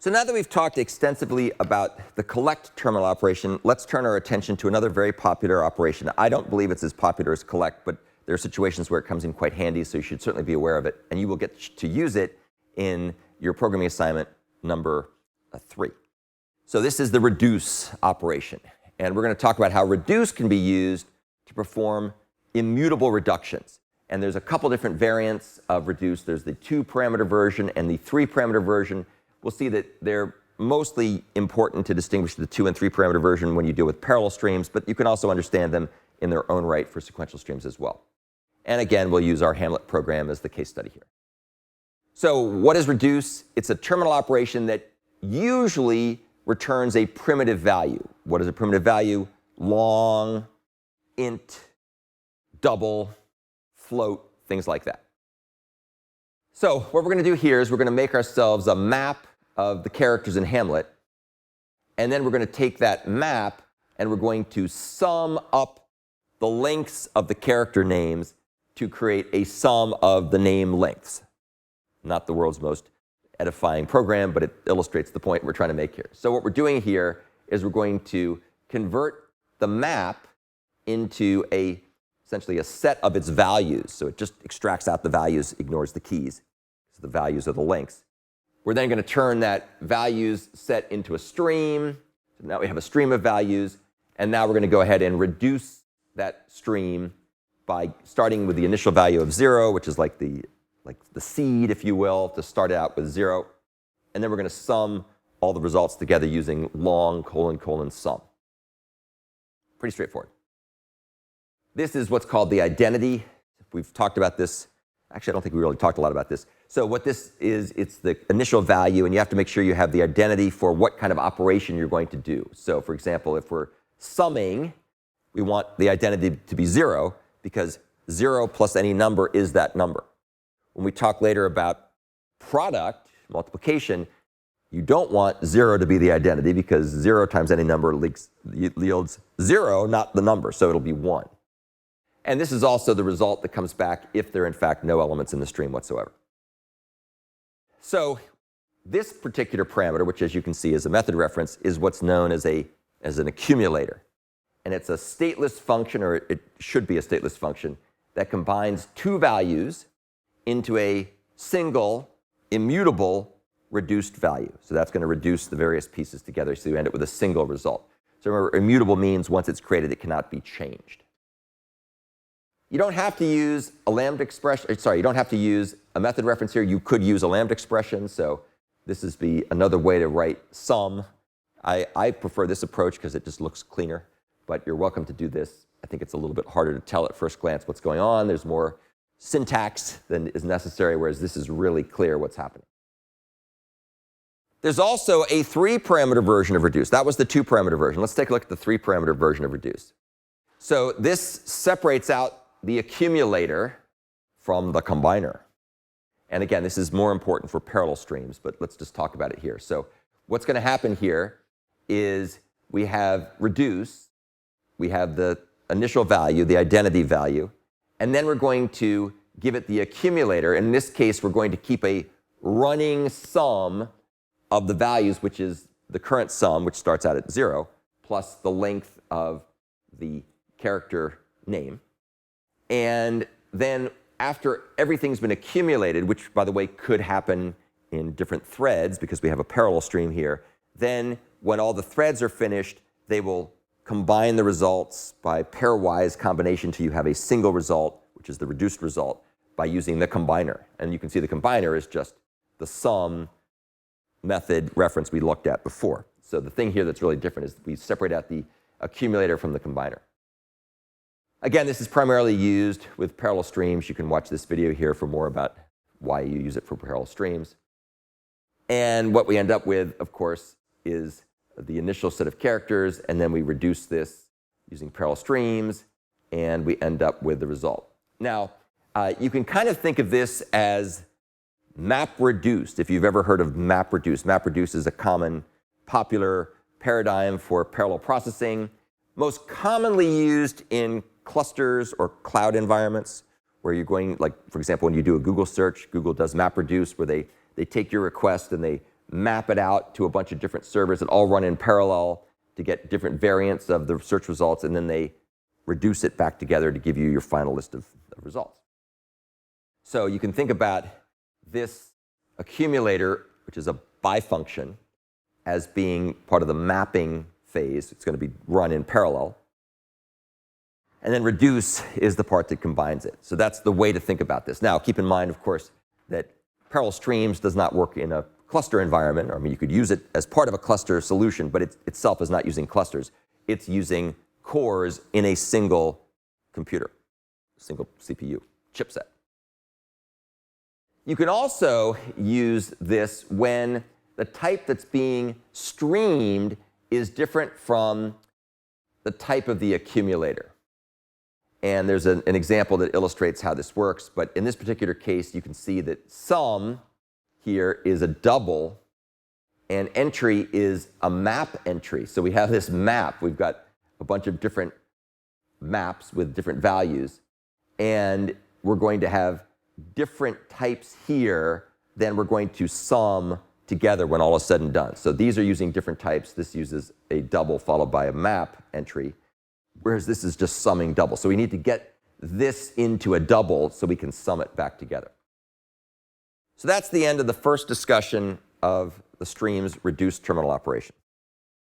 So now that we've talked extensively about the collect terminal operation, let's turn our attention to another very popular operation. I don't believe it's as popular as collect, but there are situations where it comes in quite handy, so you should certainly be aware of it. And you will get to use it in your programming assignment number 3. So this is the reduce operation. And we're going to talk about how reduce can be used to perform immutable reductions. And there's a couple different variants of reduce. There's the 2-parameter version and the 3-parameter version. We'll see that they're mostly important to distinguish the 2 and 3-parameter version when you deal with parallel streams, but you can also understand them in their own right for sequential streams as well. And again, we'll use our Hamlet program as the case study here. So what is reduce? It's a terminal operation that usually returns a primitive value. What is a primitive value? Long, int, double, float, things like that. So what we're going to do here is we're going to make ourselves a map of the characters in Hamlet, and then we're going to take that map and we're going to sum up the lengths of the character names to create a sum of the name lengths. Not the world's most edifying program, but it illustrates the point we're trying to make here. So what we're doing here is we're going to convert the map into essentially a set of its values. So it just extracts out the values, ignores the keys. So the values are the lengths. We're then going to turn that values set into a stream. So now we have a stream of values. And now we're going to go ahead and reduce that stream by starting with the initial value of 0, which is like the seed, if you will, to start out with 0. And then we're going to sum all the results together using long : : sum. Pretty straightforward. This is what's called the identity. We've talked about this. Actually, I don't think we really talked a lot about this. So what this is, it's the initial value, and you have to make sure you have the identity for what kind of operation you're going to do. So for example, if we're summing, we want the identity to be 0, because 0 plus any number is that number. When we talk later about product, multiplication, you don't want 0 to be the identity, because 0 times any number yields 0, not the number, so it'll be 1. And this is also the result that comes back if there are in fact no elements in the stream whatsoever. So this particular parameter, which as you can see is a method reference, is what's known as an accumulator. And it's a stateless function, or it should be a stateless function, that combines 2 values into a single immutable reduced value. So that's going to reduce the various pieces together, so you end up with a single result. So remember, immutable means once it's created, it cannot be changed. You don't have to use a lambda expression. Sorry, you don't have to use a method reference here. You could use a lambda expression. So this is another way to write sum. I prefer this approach because it just looks cleaner, but you're welcome to do this. I think it's a little bit harder to tell at first glance what's going on. There's more syntax than is necessary, whereas this is really clear what's happening. There's also a 3-parameter version of reduce. That was the 2-parameter version. Let's take a look at the 3-parameter version of reduce. So this separates out the accumulator from the combiner. And again, this is more important for parallel streams, but let's just talk about it here. So what's going to happen here is we have reduce, we have the initial value, the identity value, and then we're going to give it the accumulator. In this case, we're going to keep a running sum of the values, which is the current sum, which starts out at 0, plus the length of the character name. And then after everything's been accumulated, which, by the way, could happen in different threads because we have a parallel stream here, then when all the threads are finished, they will combine the results by pairwise combination until you have a single result, which is the reduced result, by using the combiner. And you can see the combiner is just the sum method reference we looked at before. So the thing here that's really different is we separate out the accumulator from the combiner. Again, this is primarily used with parallel streams. You can watch this video here for more about why you use it for parallel streams. And what we end up with, of course, is the initial set of characters, and then we reduce this using parallel streams, and we end up with the result. Now, you can kind of think of this as MapReduce, if you've ever heard of MapReduce. MapReduce is a common, popular paradigm for parallel processing, most commonly used in clusters or cloud environments where you're going, like, for example, when you do a Google search, Google does MapReduce, where they take your request and they map it out to a bunch of different servers that all run in parallel to get different variants of the search results, and then they reduce it back together to give you your final list of results. So you can think about this accumulator, which is a bifunction, as being part of the mapping phase. It's going to be run in parallel. And then reduce is the part that combines it. So that's the way to think about this. Now, keep in mind, of course, that parallel streams does not work in a cluster environment. I mean, you could use it as part of a cluster solution, but it itself is not using clusters. It's using cores in a single computer, single CPU chipset. You can also use this when the type that's being streamed is different from the type of the accumulator. And there's an example that illustrates how this works. But in this particular case, you can see that sum here is a double, and entry is a map entry. So we have this map. We've got a bunch of different maps with different values. And we're going to have different types here than we're going to sum together when all is said and done. So these are using different types. This uses a double followed by a map entry, whereas this is just summing double. So we need to get this into a double so we can sum it back together. So that's the end of the first discussion of the stream's reduced terminal operation.